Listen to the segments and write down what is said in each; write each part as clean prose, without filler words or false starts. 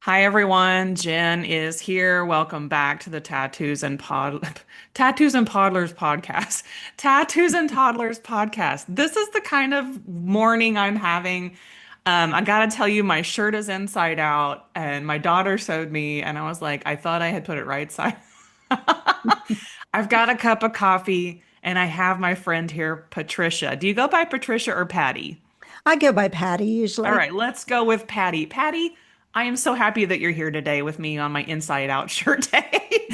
Hi everyone, Jen is here. Welcome back to the Tattoos and Toddlers podcast. Tattoos and Toddlers podcast. This is the kind of morning I'm having. I gotta tell you, my shirt is inside out, and my daughter showed me, and I was like, I thought I had put it right side. I've got a cup of coffee, and I have my friend here, Patricia. Do you go by Patricia or Patty? I go by Patty All usually. right, let's go with Patty. Patty, I am so happy that you're here today with me on my Inside Out shirt day.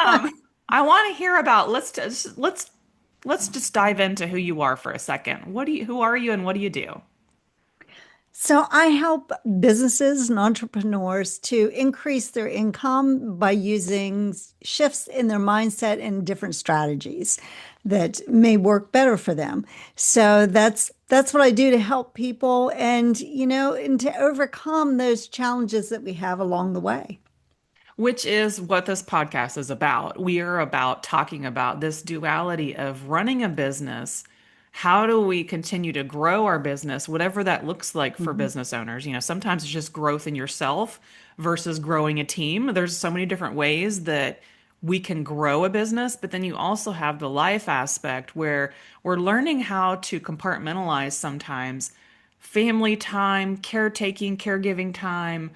um, I want to hear about let's just dive into who you are for a second. Who are you and what do you do? So I help businesses and entrepreneurs to increase their income by using shifts in their mindset and different strategies that may work better for them. So that's what I do to help people and to overcome those challenges that we have along the way. Which is what this podcast is about. We are about talking about this duality of running a business. How do we continue to grow our business, whatever that looks like for Mhm. business owners? Sometimes it's just growth in yourself versus growing a team. There's so many different ways that we can grow a business, but then you also have the life aspect where we're learning how to compartmentalize sometimes family time, caretaking, caregiving time.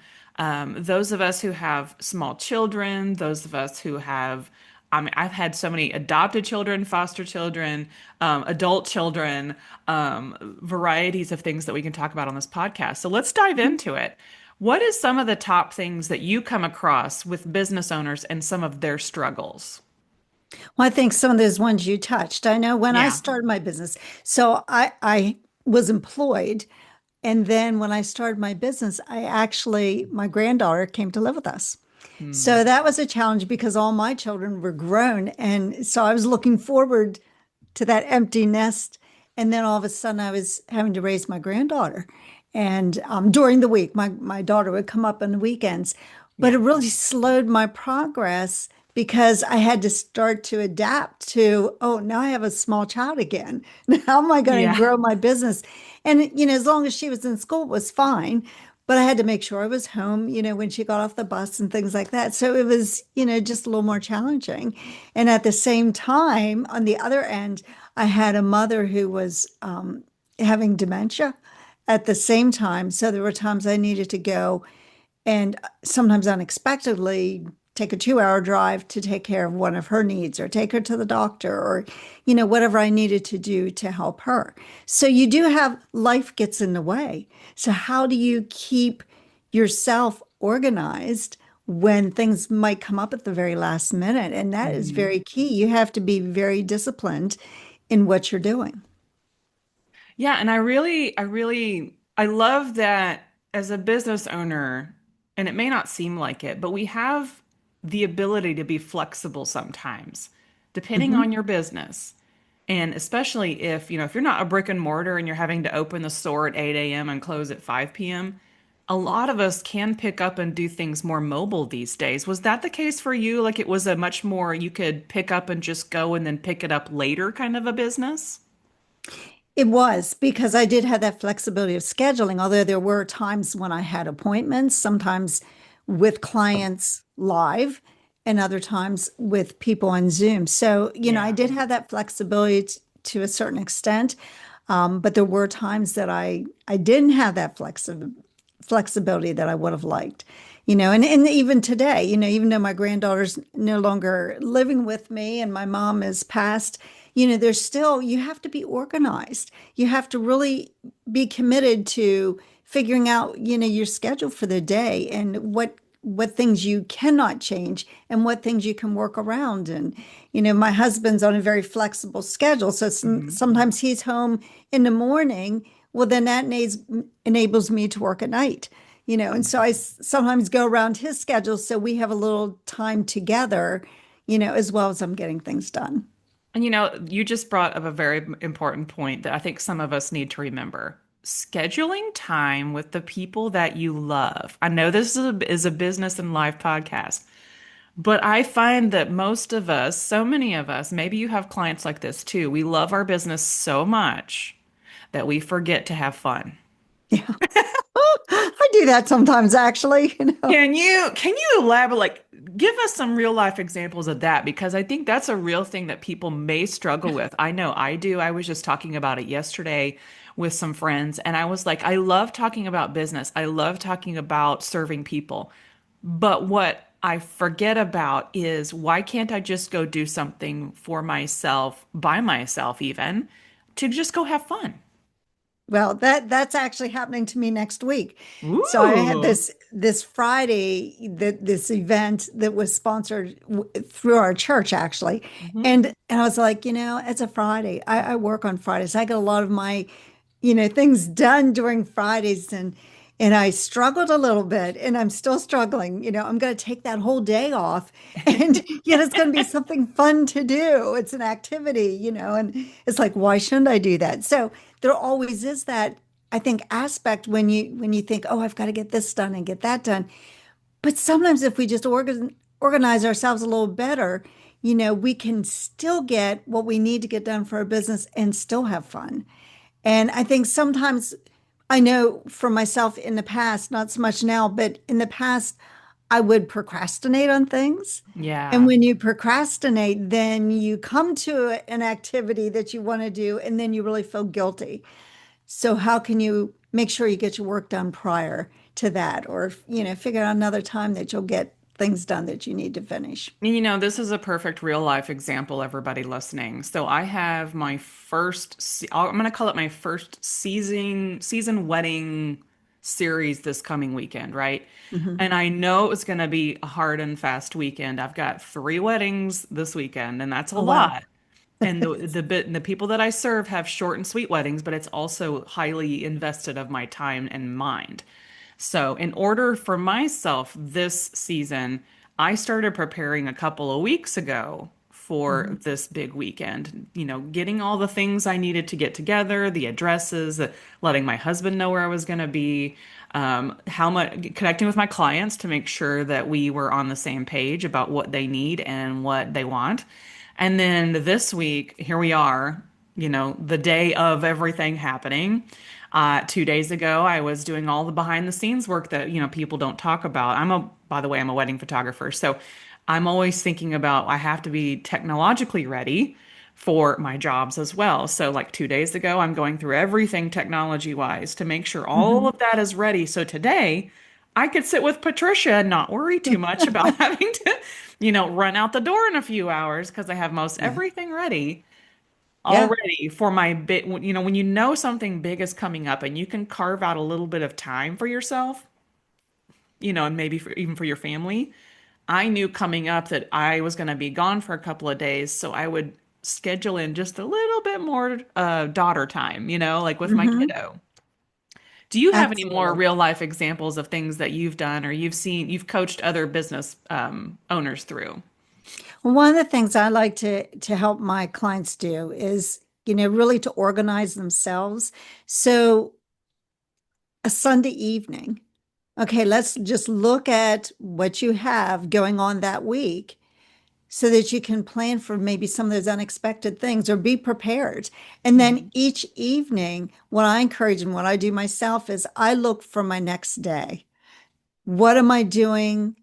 Those of us who have small children, those of us who have, I mean, I've had so many adopted children, foster children, adult children, varieties of things that we can talk about on this podcast. So let's dive into it. What is some of the top things that you come across with business owners and some of their struggles? Well, I think some of those ones you touched. I know when I Yeah. started my business, so I was employed. And then when I started my business, my granddaughter came to live with us. So Hmm. that was a challenge because all my children were grown. And so I was looking forward to that empty nest. And then all of a sudden I was having to raise my granddaughter. And during the week, my daughter would come up on the weekends. But it Yeah. really slowed my progress because I had to start to adapt to, oh, now I have a small child again. How am I going to Yeah. grow my business? And as long as she was in school, it was fine. But I had to make sure I was home when she got off the bus and things like that. So it was just a little more challenging. And at the same time, on the other end, I had a mother who was having dementia at the same time. So there were times I needed to go and sometimes unexpectedly take a 2 hour drive to take care of one of her needs or take her to the doctor or whatever I needed to do to help her. So you do have life gets in the way. So how do you keep yourself organized when things might come up at the very last minute? And that is Mhm. very key. You have to be very disciplined in what you're doing. Yeah, and I love that as a business owner, and it may not seem like it, but we have the ability to be flexible sometimes, depending Mhm. on your business. And especially if you're not a brick and mortar and you're having to open the store at 8 a.m. and close at 5 p.m., a lot of us can pick up and do things more mobile these days. Was that the case for you? Like it was a much more you could pick up and just go and then pick it up later kind of a business? It was because I did have that flexibility of scheduling, although there were times when I had appointments, sometimes with clients live and other times with people on Zoom. So I Yeah. did have that flexibility to a certain extent. But there were times that I didn't have that flexibility that I would have liked. And even today, even though my granddaughter's no longer living with me and my mom is passed, there's still, you have to be organized. You have to really be committed to figuring out your schedule for the day and what things you cannot change and what things you can work around. And my husband's on a very flexible schedule. So Mhm. sometimes he's home in the morning. Well, then that enables me to work at night. And so I sometimes go around his schedule so we have a little time together, as well as I'm getting things done. And you just brought up a very important point that I think some of us need to remember. Scheduling time with the people that you love. I know this is a business and life podcast, but I find that most of us, so many of us, maybe you have clients like this too, we love our business so much that we forget to have fun. Yeah. I do that sometimes, actually, you know. Can you elaborate, like, give us some real life examples of that? Because I think that's a real thing that people may struggle with. I know I do. I was just talking about it yesterday with some friends, and I was like, I love talking about business. I love talking about serving people. But what I forget about is why can't I just go do something for myself, by myself even, to just go have fun? Well, that's actually happening to me next week. So I had Ooh. this Friday this event that was sponsored through our church actually, Mhm. and I was like, it's a Friday. I work on Fridays. I get a lot of my things done during Fridays, and I struggled a little bit, and I'm still struggling. I'm going to take that whole day off, and it's going to be something fun to do. It's an activity, and it's like, why shouldn't I do that? So there always is that, I think, aspect when you think, oh, I've got to get this done and get that done. But sometimes if we just organize ourselves a little better, we can still get what we need to get done for our business and still have fun. And I think sometimes, I know for myself in the past, not so much now, but in the past, I would procrastinate on things. And Yeah. when you procrastinate, then you come to an activity that you want to do, and then you really feel guilty. So how can you make sure you get your work done prior to that, or, figure out another time that you'll get things done that you need to finish? This is a perfect real life example, everybody listening. So I have my I'm going to call it my first season wedding series this coming weekend, right? Hmm. And I know it's going to be a hard and fast weekend. I've got 3 weddings this weekend, and that's a Oh, wow. lot. And the people that I serve have short and sweet weddings, but it's also highly invested of my time and mind. So, in order for myself this season, I started preparing a couple of weeks ago for Hmm. this big weekend. Getting all the things I needed to get together, the addresses, letting my husband know where I was going to be, how much connecting with my clients to make sure that we were on the same page about what they need and what they want. And then this week, here we are, the day of everything happening. 2 days ago, I was doing all the behind the scenes work that, people don't talk about. By the way, I'm a wedding photographer. So I'm always thinking about I have to be technologically ready for my jobs as well. So, like 2 days ago, I'm going through everything technology wise to make sure all Hmm. of that is ready. So today, I could sit with Patricia and not worry too much about having to, run out the door in a few hours because I have most Yeah. everything ready Yeah. already for my bit. When you know something big is coming up and you can carve out a little bit of time for yourself, and maybe even for your family. I knew coming up that I was going to be gone for a couple of days, so I would schedule in just a little bit more daughter time, like with my Hmm. kiddo. Do you have any more Absolutely. real life examples of things that you've done or you've coached other business owners through? Well, one of the things I like to help my clients do is, really to organize themselves. So a Sunday evening, okay, let's just look at what you have going on that week so that you can plan for maybe some of those unexpected things or be prepared. And then Mhm. each evening, what I encourage and what I do myself is I look for my next day. What am I doing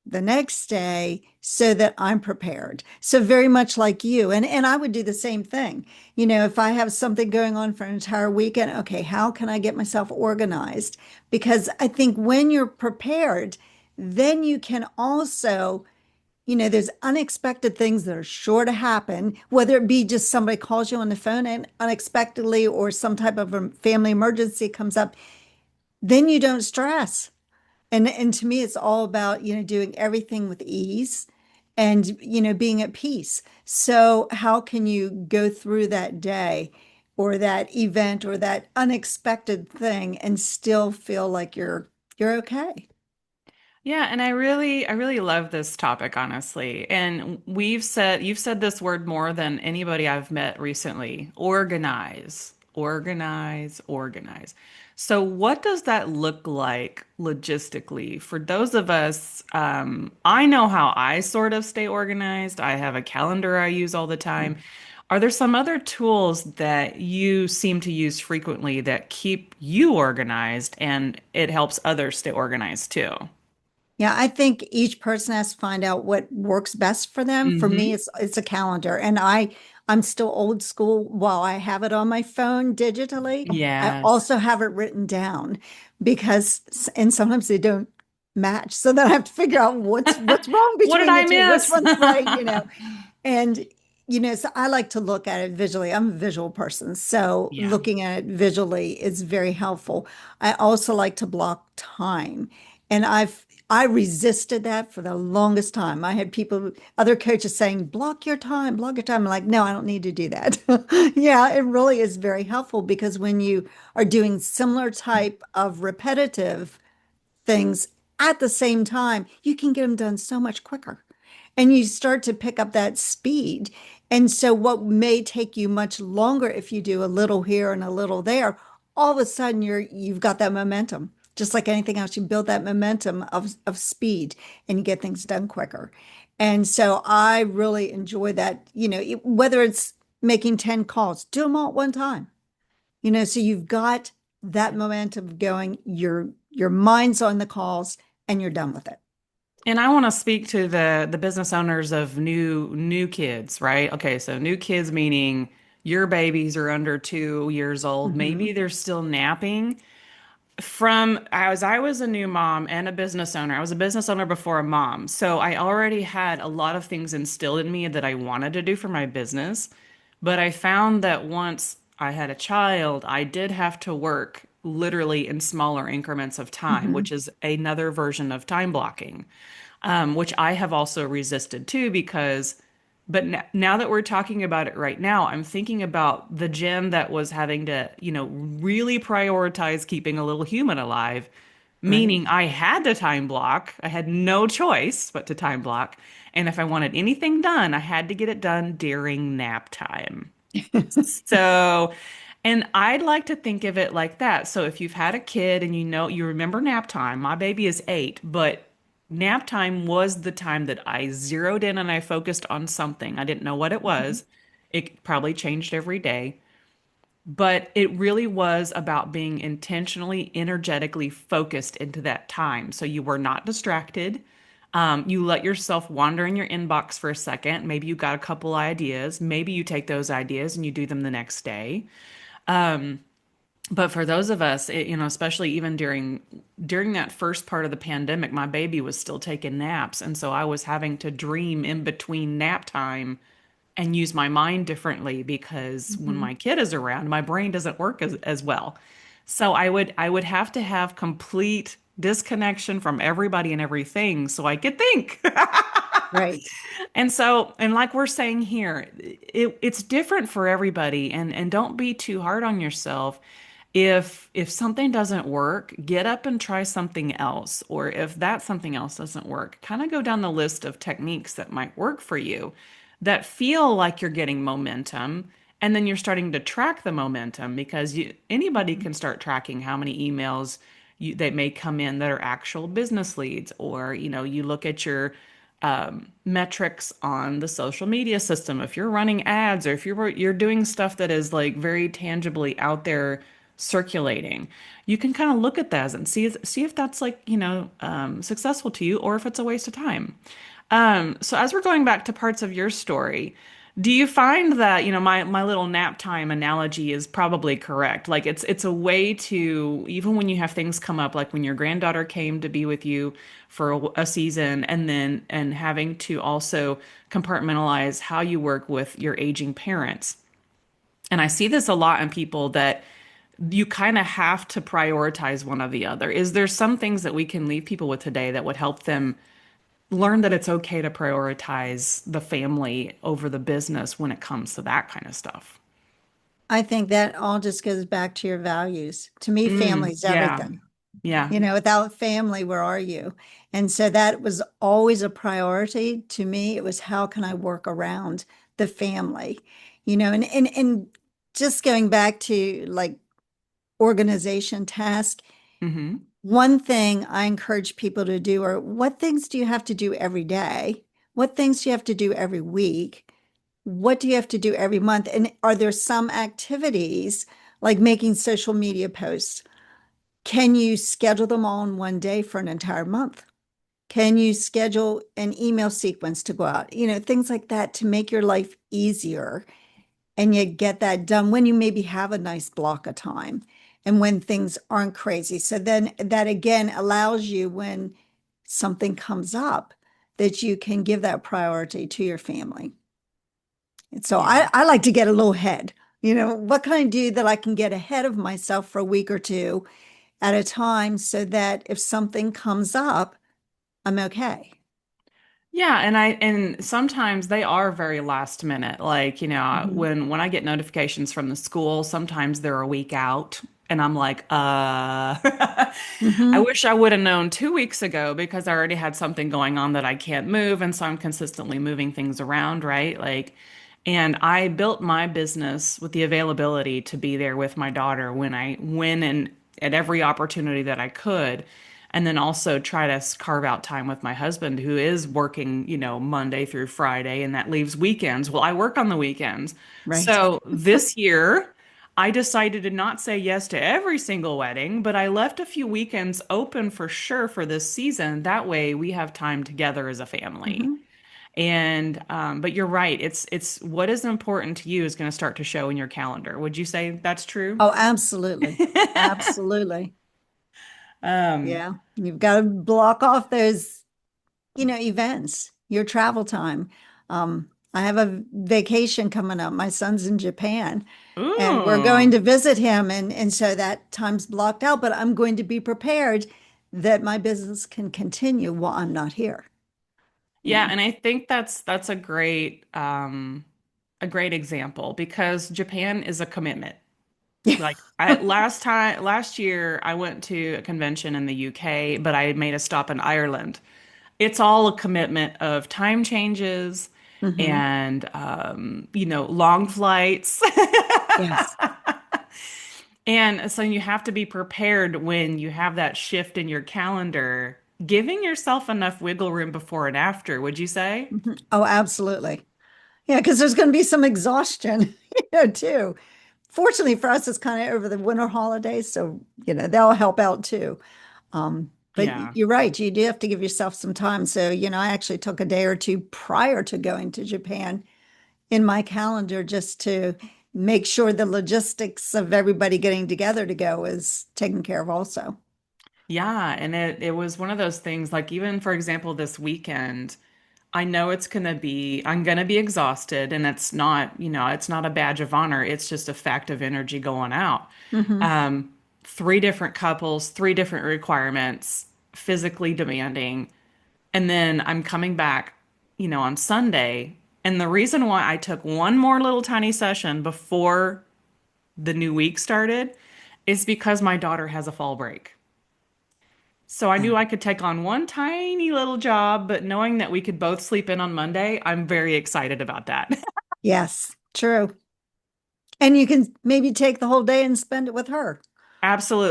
the next day so that I'm prepared? So very much like you. And I would do the same thing. If I have something going on for an entire weekend, okay, how can I get myself organized? Because I think when you're prepared, then you can also, there's unexpected things that are sure to happen, whether it be just somebody calls you on the phone and unexpectedly or some type of a family emergency comes up, then you don't stress. And to me, it's all about, doing everything with ease and, being at peace. So how can you go through that day or that event or that unexpected thing and still feel like you're okay? Yeah, and I really love this topic, honestly. And you've said this word more than anybody I've met recently. Organize, organize, organize. So what does that look like logistically for those of us? I know how I sort of stay organized. I have a calendar I use all the time. Are there some other tools that you seem to use frequently that keep you organized and it helps others stay organized too? Yeah, I think each person has to find out what works best for them. For me, Hmm. it's a calendar, and I'm still old school. While I have it on my phone digitally, I Yes. also have it written down because and sometimes they don't match. So then I have to figure out what's wrong What did between the I two, which miss? one's right, you know. And so I like to look at it visually. I'm a visual person, so Yeah. looking at it visually is very helpful. I also like to block time. And I resisted that for the longest time. I had people, other coaches saying, block your time, block your time. I'm like, no, I don't need to do that. Yeah, it really is very helpful because when you are doing similar type of repetitive things at the same time, you can get them done so much quicker. And you start to pick up that speed. And so, what may take you much longer if you do a little here and a little there, all of a sudden you've got that momentum. Just like anything else, you build that momentum of speed and you get things done quicker. And so I really enjoy that, whether it's making 10 calls, do them all at one time. So you've got that momentum going, your mind's on the calls and you're done with it. And I want to speak to the business owners of new kids, right? Okay, so new kids meaning your babies are under 2 years old. Hmm. Maybe they're still napping. From as I was a new mom and a business owner, I was a business owner before a mom. So I already had a lot of things instilled in me that I wanted to do for my business. But I found that once I had a child, I did have to work literally in smaller increments of time, Hmm. which is another version of time blocking, which I have also resisted too because. But now that we're talking about it right now, I'm thinking about the Jen that was having to, really prioritize keeping a little human alive, Right. meaning I had to time block. I had no choice but to time block. And if I wanted anything done, I had to get it done during nap time. So, and I'd like to think of it like that. So if you've had a kid and you remember nap time, my baby is 8, but nap time was the time that I zeroed in and I focused on something. I didn't know what it was. It probably changed every day, but it really was about being intentionally, energetically focused into that time. So you were not distracted. You let yourself wander in your inbox for a second. Maybe you got a couple ideas. Maybe you take those ideas and you do them the next day. But for those of us, especially even during that first part of the pandemic, my baby was still taking naps, and so I was having to dream in between nap time and use my mind differently because when Hmm. my kid is around, my brain doesn't work as well. So I would have to have complete disconnection from everybody and everything so I could think. Right. And like we're saying here, it's different for everybody, and don't be too hard on yourself. If something doesn't work, get up and try something else. Or if that something else doesn't work, kind of go down the list of techniques that might work for you that feel like you're getting momentum. And then you're starting to track the momentum because anybody can start tracking how many emails that may come in that are actual business leads, or you look at your metrics on the social media system. If you're running ads or if you're doing stuff that is like very tangibly out there circulating, you can kind of look at that and see if that's like successful to you or if it's a waste of time. So as we're going back to parts of your story, do you find that, my little nap time analogy is probably correct? Like it's a way to, even when you have things come up, like when your granddaughter came to be with you for a season, and having to also compartmentalize how you work with your aging parents. And I see this a lot in people that you kind of have to prioritize one or the other. Is there some things that we can leave people with today that would help them learn that it's okay to prioritize the family over the business when it comes to that kind of stuff? I think that all just goes back to your values. To me, family's Yeah. everything. Yeah. Without family, where are you? And so that was always a priority to me. It was how can I work around the family? And just going back to like organization task, Hmm. one thing I encourage people to do are what things do you have to do every day? What things do you have to do every week? what do you have to do every month? And are there some activities like making social media posts? Can you schedule them all in one day for an entire month? Can you schedule an email sequence to go out? Things like that to make your life easier and you get that done when you maybe have a nice block of time and when things aren't crazy. So then that again allows you when something comes up that you can give that priority to your family. And so Yeah. I like to get a little ahead. What can I do that I can get ahead of myself for a week or two at a time so that if something comes up, I'm okay. Yeah, and sometimes they are very last minute. Like, Hmm. when I get notifications from the school, sometimes they're a week out and I'm like, I Hmm. wish I would have known 2 weeks ago because I already had something going on that I can't move, and so I'm consistently moving things around, right? Like, and I built my business with the availability to be there with my daughter when and at every opportunity that I could. And then also try to carve out time with my husband who is working, Monday through Friday, and that leaves weekends. Well, I work on the weekends. Right. So this year, I decided to not say yes to every single wedding, but I left a few weekends open for sure for this season. That way we have time together as a family. Hmm. And but you're right. It's what is important to you is going to start to show in your calendar. Would you say that's true? Oh, absolutely. Absolutely. Um, Yeah. You've got to block off those, events, your travel time. I have a vacation coming up. My son's in Japan and we're going ooh. to visit him. And so that time's blocked out, but I'm going to be prepared that my business can continue while I'm not here. You Yeah, know? and I think that's a great example because Japan is a commitment. Like last year I went to a convention in the UK, but I made a stop in Ireland. It's all a commitment of time changes Hmm. and long flights. Yes. And so you have to be prepared when you have that shift in your calendar, giving yourself enough wiggle room before and after, would you say? Mhm. Oh, absolutely. Yeah, because there's going to be some exhaustion, too. Fortunately for us, it's kind of over the winter holidays, so that'll help out too. But Yeah. you're right, you do have to give yourself some time. So, I actually took a day or two prior to going to Japan in my calendar just to make sure the logistics of everybody getting together to go is taken care of also. Yeah, and it was one of those things like even for example this weekend, I know I'm gonna be exhausted and it's not a badge of honor. It's just a fact of energy going out. Hmm. Um, three different couples, three different requirements, physically demanding. And then I'm coming back, on Sunday. And the reason why I took one more little tiny session before the new week started is because my daughter has a fall break. So I knew I could take on one tiny little job, but knowing that we could both sleep in on Monday, I'm very excited about that. Yes, true. And you can maybe take the whole day and spend it with her,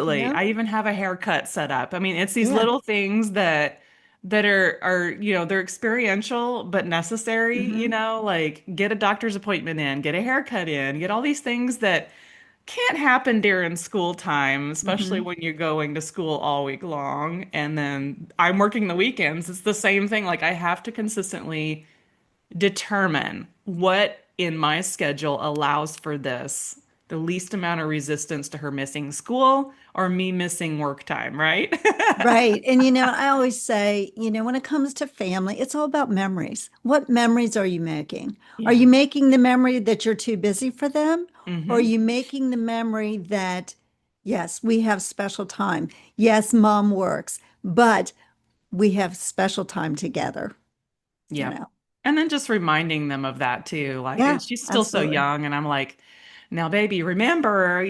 you Absolutely. know? I even have a haircut set up. I mean, it's these Yeah. little things that are, they're experiential but necessary, Hmm. like get a doctor's appointment in, get a haircut in, get all these things that can't happen during school time, especially Hmm. when you're going to school all week long. And then I'm working the weekends. It's the same thing. Like I have to consistently determine what in my schedule allows for this, the least amount of resistance to her missing school or me missing work time, right? Right. And I always say, when it comes to family, it's all about memories. What memories are you making? Are Yeah. you making the memory that you're too busy for them? Or are Hmm. you making the memory that, yes, we have special time. Yes, mom works, but we have special time together, you Yep. know? And then just reminding them of that too. Like Yeah, she's still so absolutely. young, and I'm like, now, baby, remember,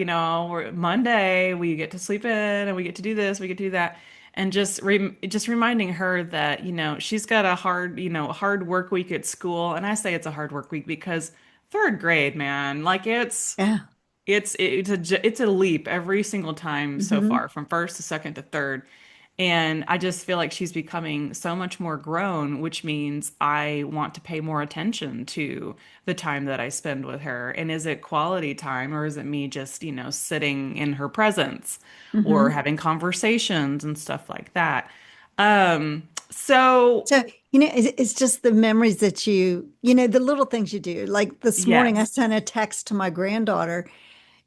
Monday we get to sleep in and we get to do this, we get to do that. And just reminding her that, she's got a hard work week at school. And I say it's a hard work week because third grade, man, like Yeah. it's a leap every single time so Hmm. far from first to second to third. And I just feel like she's becoming so much more grown, which means I want to pay more attention to the time that I spend with her. And is it quality time or is it me just, sitting in her presence or Hmm. having conversations and stuff like that? So So, it's just the memories that the little things you do. Like this morning, I yes. sent a text to my granddaughter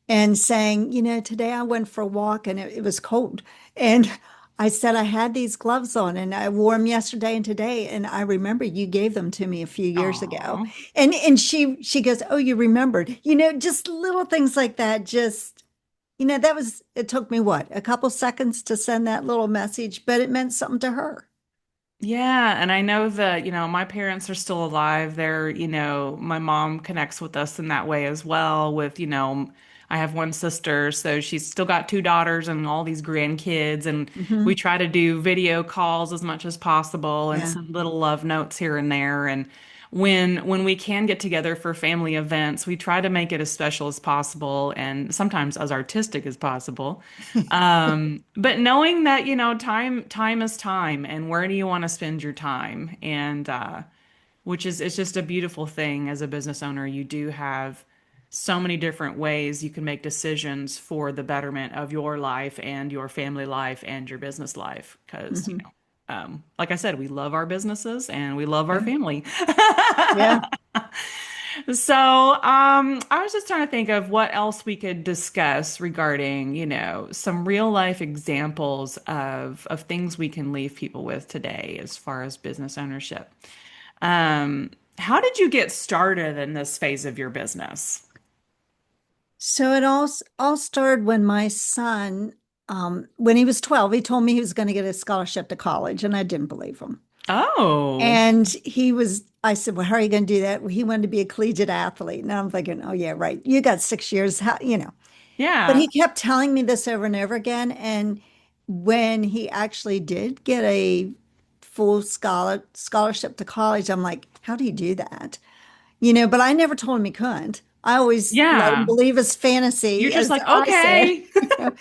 and saying, today I went for a walk and it was cold. And I said I had these gloves on and I wore them yesterday and today. And I remember you gave them to me a few years ago. Aw. And she goes, "Oh, you remembered." Just little things like that. Just, it took me what, a couple seconds to send that little message, but it meant something to her. Yeah, and I know that, my parents are still alive. My mom connects with us in that way as well with, I have one sister, so she's still got two daughters and all these grandkids, and we Hmm. try to do video calls as much as possible and Yeah. send little love notes here and there. And when we can get together for family events, we try to make it as special as possible and sometimes as artistic as possible. But knowing that, time is time, and where do you want to spend your time? And which is it's just a beautiful thing as a business owner. You do have so many different ways you can make decisions for the betterment of your life and your family life and your business life. Because, Hmm. like I said, we love our businesses and we love our Yeah. family. Yeah. So, I was just trying to think of what else we could discuss regarding, some real life examples of things we can leave people with today as far as business ownership. How did you get started in this phase of your business? So it all started when my son, when he was 12, he told me he was going to get a scholarship to college, and I didn't believe him. Oh, And I said, "Well, how are you going to do that?" Well, he wanted to be a collegiate athlete. And I'm thinking, "Oh, yeah, right. You got 6 years, how?" But yeah. he kept telling me this over and over again. And when he actually did get a full scholarship to college, I'm like, "How do you do that?" But I never told him he couldn't. I always let him Yeah. believe his You're fantasy, just as like, I said. okay. you know.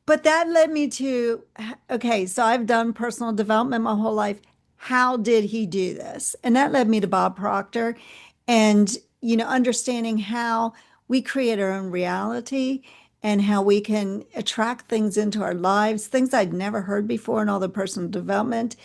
But that led me to, okay, so I've done personal development my whole life. How did he do this? And that led me to Bob Proctor and, understanding how we create our own reality and how we can attract things into our lives, things I'd never heard before in all the personal development.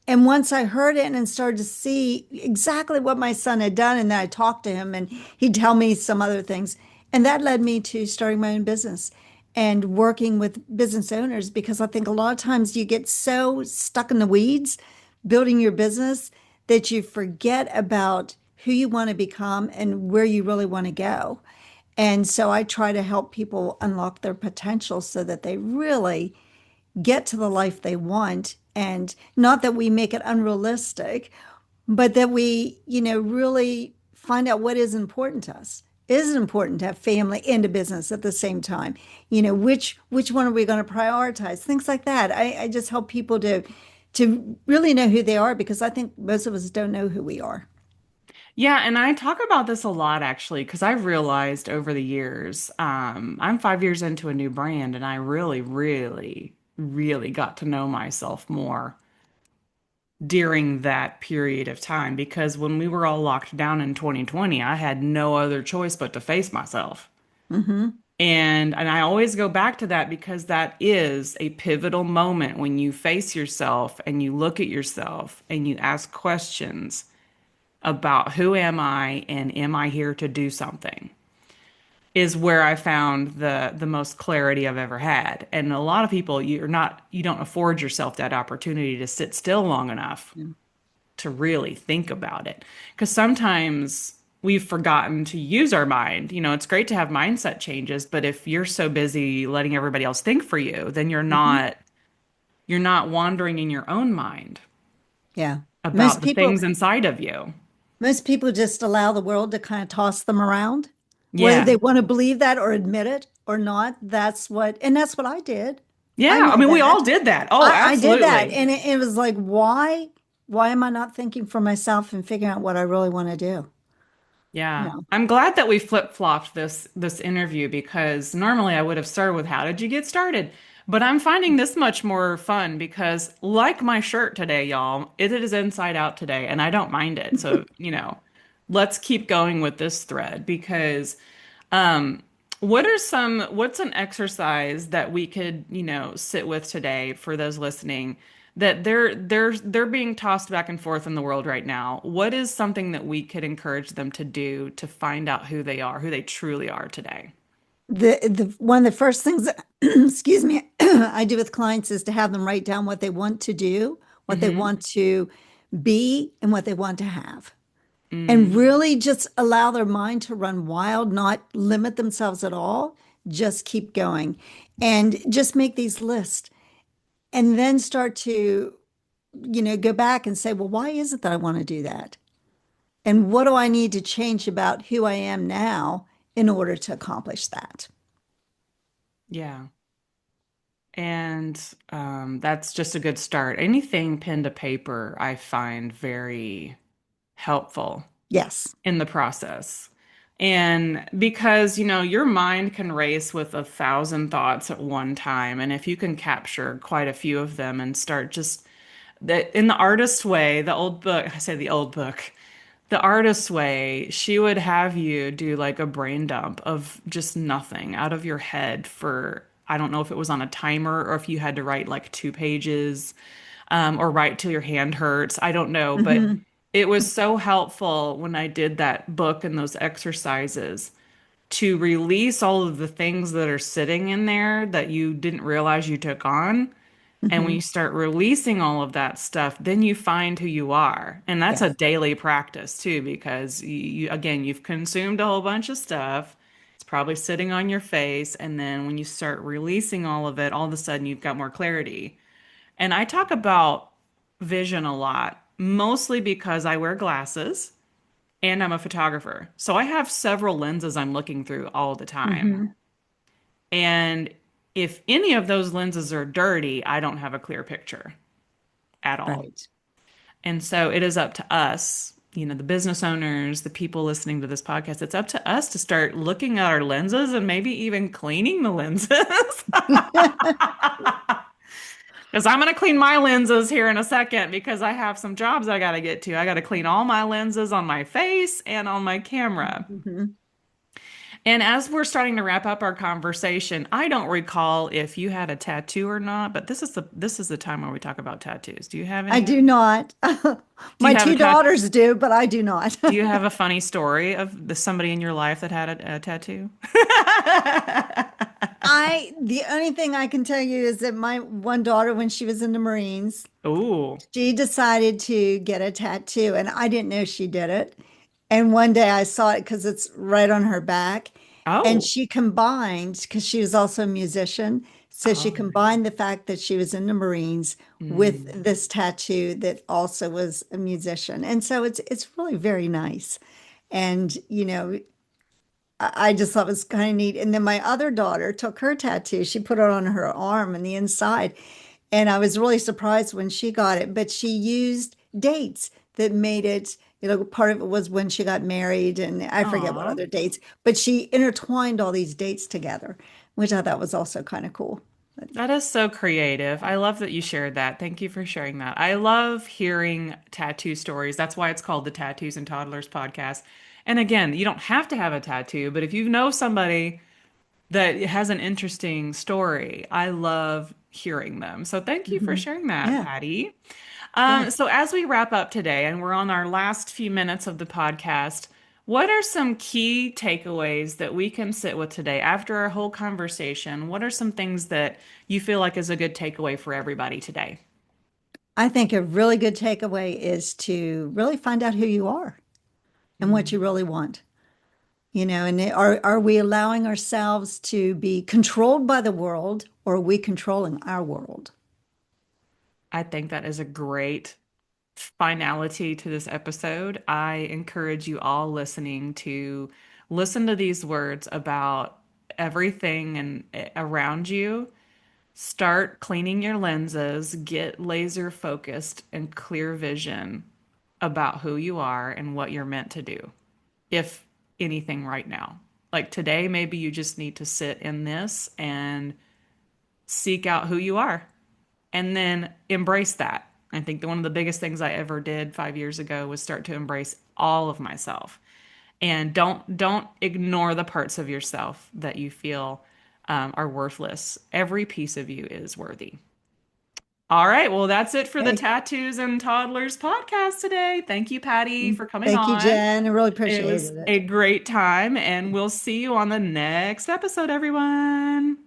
And once I heard it and started to see exactly what my son had done, and then I talked to him and he'd tell me some other things. And that led me to starting my own business and working with business owners because I think a lot of times you get so stuck in the weeds building your business that you forget about who you want to become and where you really want to go. And so I try to help people unlock their potential so that they really get to the life they want. And not that we make it unrealistic, but that we, really find out what is important to us. Is it important to have family and a business at the same time? Which one are we going to prioritize? Things like that. I just help people to really know who they are because I think most of us don't know who we are. Yeah, and I talk about this a lot actually, because I've realized over the years, I'm 5 years into a new brand, and I really, really, really got to know myself more during that period of time. Because when we were all locked down in 2020, I had no other choice but to face myself. Hmm. And I always go back to that because that is a pivotal moment when you face yourself and you look at yourself and you ask questions about who am I and am I here to do something, is where I found the most clarity I've ever had. And a lot of people, you don't afford yourself that opportunity to sit still long enough to really think about it. Because sometimes we've forgotten to use our mind. It's great to have mindset changes, but if you're so busy letting everybody else think for you, then Hmm. you're not wandering in your own mind Yeah. about Most the people things inside of you. Most people just allow the world to kind of toss them around, whether Yeah. they want to believe that or admit it or not. And that's what I did. I Yeah. I know mean, we that. all did that. Oh, I did that. absolutely. And it was like, why am I not thinking for myself and figuring out what I really want to do? Yeah. No. I'm glad that we flip-flopped this interview because normally I would have started with how did you get started? But I'm finding this much more fun because, like my shirt today, y'all, it is inside out today, and I don't mind it. So, let's keep going with this thread because, um, what's an exercise that we could, sit with today for those listening that they're being tossed back and forth in the world right now? What is something that we could encourage them to do to find out who they are, who they truly are today? The one of the first things, excuse me, I do with clients is to have them write down what they want to do, what they Mm-hmm. want to be, and what they want to have. And really just allow their mind to run wild, not limit themselves at all. Just keep going and just make these lists and then start to, go back and say, well, why is it that I want to do that? And what do I need to change about who I am now in order to accomplish that? Yeah. And that's just a good start. Anything pen to paper, I find very helpful Yes. in the process. And because, your mind can race with 1,000 thoughts at one time. And if you can capture quite a few of them and start just that in the artist way, the old book, I say the old book, the artist way, she would have you do like a brain dump of just nothing out of your head for, I don't know if it was on a timer or if you had to write like 2 pages, or write till your hand hurts. I don't know, but Hmm. it was so helpful when I did that book and those exercises to release all of the things that are sitting in there that you didn't realize you took on. And when Hmm. you start releasing all of that stuff, then you find who you are. And that's a Yes. daily practice too, because again, you've consumed a whole bunch of stuff. It's probably sitting on your face. And then when you start releasing all of it, all of a sudden you've got more clarity. And I talk about vision a lot, mostly because I wear glasses and I'm a photographer. So I have several lenses I'm looking through all the time. Hmm. And if any of those lenses are dirty, I don't have a clear picture at all. Right. And so it is up to us, the business owners, the people listening to this podcast, it's up to us to start looking at our lenses and maybe even cleaning the lenses. Because I'm going to clean my lenses here in a second because I have some jobs I got to get to. I got to clean all my lenses on my face and on my camera. Hmm. And as we're starting to wrap up our conversation, I don't recall if you had a tattoo or not, but this is the time where we talk about tattoos. Do you have I any? do not. Do My you have a two tat? daughters do, but I do not. Do you have a funny story of somebody in your life that had a tattoo? The only thing I can tell you is that my one daughter, when she was in the Marines, Ooh. she decided to get a tattoo, and I didn't know she did it. And one day I saw it because it's right on her back. And Oh. she combined, because she was also a musician, so she Oh. combined the fact that she was in the Marines with Mm. this tattoo that also was a musician. And so it's really very nice. And I just thought it was kind of neat. And then my other daughter took her tattoo. She put it on her arm and the inside. And I was really surprised when she got it, but she used dates that made it, part of it was when she got married, and I forget what Aw. other dates, but she intertwined all these dates together, which I thought was also kind of cool. But, That is so creative. I love that you shared that. Thank you for sharing that. I love hearing tattoo stories. That's why it's called the Tattoos and Toddlers podcast. And again, you don't have to have a tattoo, but if you know somebody that has an interesting story, I love hearing them. So thank you for mhm. sharing that, Yeah, Patty. yeah. So as we wrap up today, and we're on our last few minutes of the podcast, what are some key takeaways that we can sit with today after our whole conversation? What are some things that you feel like is a good takeaway for everybody today? I think a really good takeaway is to really find out who you are and what Mm, you really want. And are we allowing ourselves to be controlled by the world, or are we controlling our world? I think that is a great finality to this episode. I encourage you all listening to listen to these words about everything and around you. Start cleaning your lenses, get laser focused and clear vision about who you are and what you're meant to do, if anything right now. Like today, maybe you just need to sit in this and seek out who you are and then embrace that. I think that one of the biggest things I ever did 5 years ago was start to embrace all of myself. And don't ignore the parts of yourself that you feel are worthless. Every piece of you is worthy. All right, well, that's it for the Okay. Tattoos and Toddlers podcast today. Thank you, Patty, for coming Thank you, on. Jen. I really It was appreciated it. a great time, and we'll see you on the next episode, everyone.